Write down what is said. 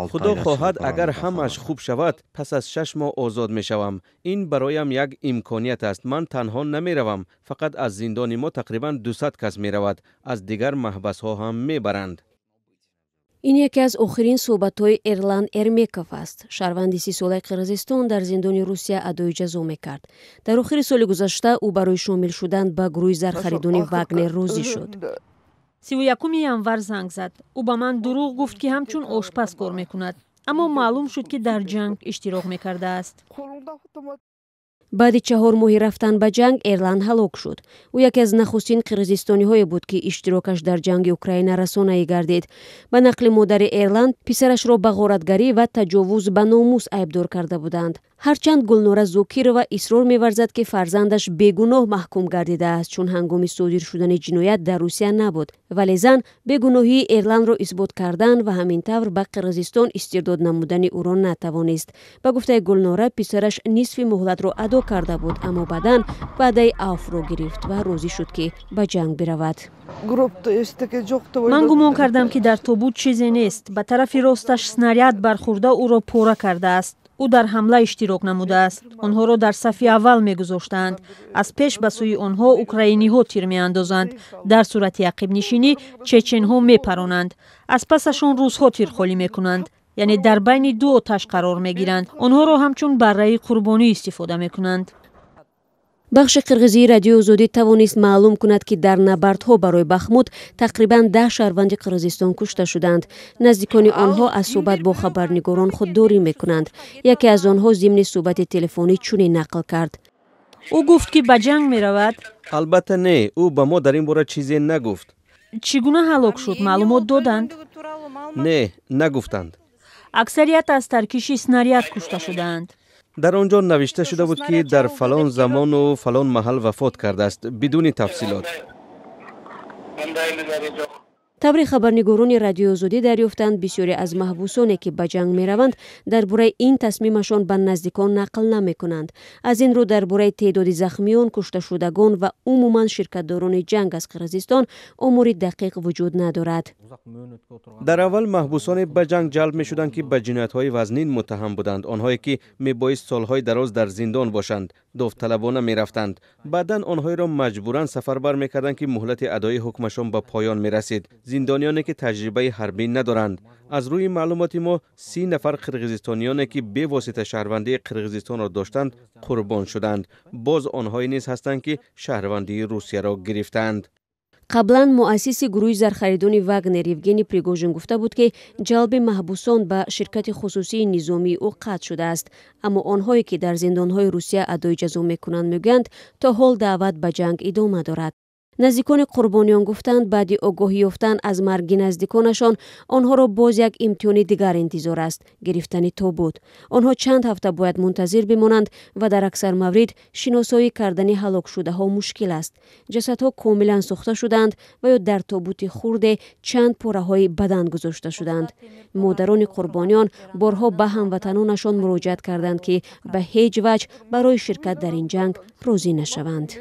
خدا خواهد اگر همش خوب شود پس از 6 ماه آزاد می شوم. این برایم یک امکانیت است. من تنها نمی روم. فقط از زندان ما تقریبا 200 کس می رود. از دیگر محبس ها هم می برند. این یکی از آخرین صحبت‌های ارلان ارمکوف است. شهروند 30 ساله قرقیزستان در زندان روسیه ادای جزا می‌کرد. در آخر سال گذشته او برای شامل شدن به گروه زرخریدان واگنر راضی شد. 31 январ زنگ زد. او به من دروغ گفت که همچون آشپز کار می‌کند. اما معلوم شد که در جنگ اشتراک می‌کرده است. بعد 4 ماهی رفتن به جنگ ارلان هلاک شد. او یکی از نخستین قرقیزستانی‌های بود که اشتراکش در جنگ اوکراین رسانه‌ای گردید. به نقل مادر ارلان پسرش را به غارتگری و تجاوز به ناموس ایبدار کرده بودند. هرچند گلنوره زوکیرова اصرار می‌ورزد که فرزندش بیگناه محکوم گردیده است چون هنگام صادر شدن جنایت در روسیه نبود، ولی زن بیگناهی ارلان را اثبات کردن و همین طور به قرقیزستان استرداد نمودن او را نتوانست. به گفته گلنوره پسرش نصف مهلت را ادا کرده بود اما بعداً وعده عفو را گرفت و راضی شد که به جنگ برود. من گمان کردم که در تابوت چیزی نیست. به طرف راستش سناریاد برخورده او را پاره کرده است. او در حمله اشتراک نموده است. آنها را در صف اول می‌گذاشتند. از پیش به سوی آنها اوکراینی‌ها تیر می‌اندازند. در صورت عقب نشینی چچن‌ها می‌پرانند. از پسشان روس‌ها تیرخوالی می‌کنند. یعنی در بین دو آتش قرار می‌گیرند. آنها را همچون بره قربانی استفاده می‌کنند. بخش قرغیزی رادیو آزادی توانست معلوم کند که در نبردها برای بخمود تقریباً 10 شهروند قرغیزستان کشته شدند. نزدیکان آنها از صحبت با خبرنگاران خودداری می‌کنند. یکی از آنها ضمن صحبت تلفنی چنین نقل کرد: او گفت که به جنگ می‌رود. البته نه، او به ما در این باره چیزی نگفت. چگونه هلاک شد؟ معلومات دادند؟ نه، نگفتند. اکثریت از ترکش سناریاد کشته شدند. در آنجا نوشته شده بود که در فلان زمان و فلان محل وفات کرده است بدون تفصیلات. طبری خبرنگاران رادیو آزادی دریافتند بسیاری از محبوسانی که به جنگ می‌روند درباره این تصمیمشان به نزدیکان نقل نمی‌کنند. از این رو درباره تعداد زخمیان، کشته شدگان و عموما شرکت‌داران جنگ از قرقیزستان امور دقیق وجود ندارد. در اول محبوسان به جنگ جلب می‌شدند که به جنایت‌های وزنین متهم بودند، آنهایی که میبایست سالهای دراز در زندان باشند، داوطلبانه می‌رفتند. بعداً آنهایی را مجبوراً سفربر می‌کردند که مهلت ادای حکمشان به پایان می‌رسید. زندانیانی که تجربه حربی ندارند. از روی معلومات ما 30 نفر قرقیزستانیانی که به واسطه شهروندی قرقیزستان را داشتند قربان شدند. باز آنهایی نیز هستند که شهروندی روسیه را گرفتند. قبلا مؤسس گروه زرخریدان واگنر یوگنی پریگوژین گفته بود که جلب محبوسان به شرکت خصوصی نظامی او قطع شده است، اما آنهایی که در زندانهای روسیه ادای جزا میکنند میگویند تا حال دعوت به جنگ ادامه دارد. نزدیکان قربانیان گفتند بعد آگاهی یافتن از مرگ نزدیکانشان آنها را باز یک امتحان دیگر انتظار است، گرفتن تابوت. آنها چند هفته باید منتظر بمانند و در اکثر موارد شناسایی کردن هلاک شده ها مشکل است. جسدها کاملا سوخته شدند و یا در تابوت خرد چند پاره های بدن گذاشته شدند. مادران قربانیان بارها به هموطنانشان مراجعت کردند که به هیچ وجه برای شرکت در این جنگ راضی نشوند.